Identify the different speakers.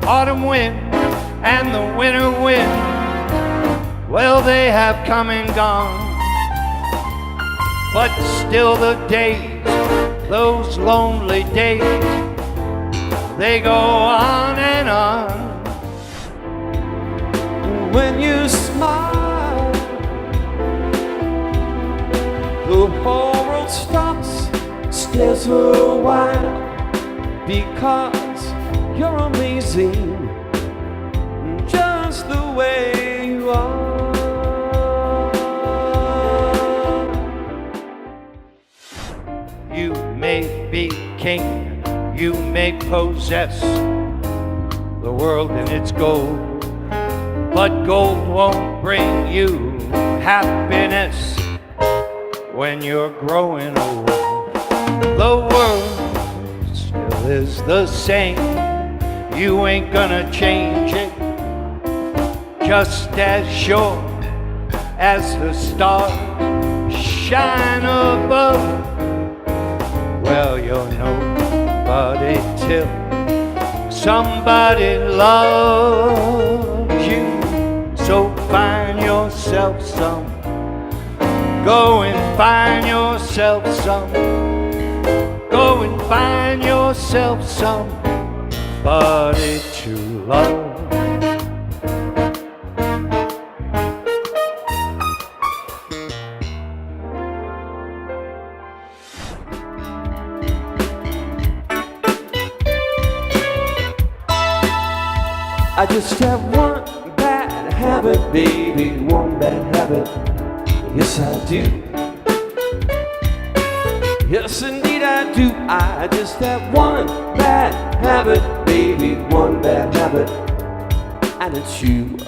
Speaker 1: autumn wind and the winter wind, well, they have come and gone. But still the days, those lonely days, they go on and on.
Speaker 2: When you smile, the whole world stops, stares for a while, because you're amazing, just the way you are.
Speaker 1: You may be king, you may possess the world and its gold, but gold won't bring you happiness when you're growing old. The world still is the same, you ain't gonna change it, just as sure as the stars shine above. Well, you're nobody till somebody loves you. So find yourself some, go and find yourself some, go and find yourself somebody to love.
Speaker 2: I just have one bad habit, baby, one bad habit. Yes, I do. Yes, indeed I do. I just have one bad habit, baby, one bad habit, and it's you.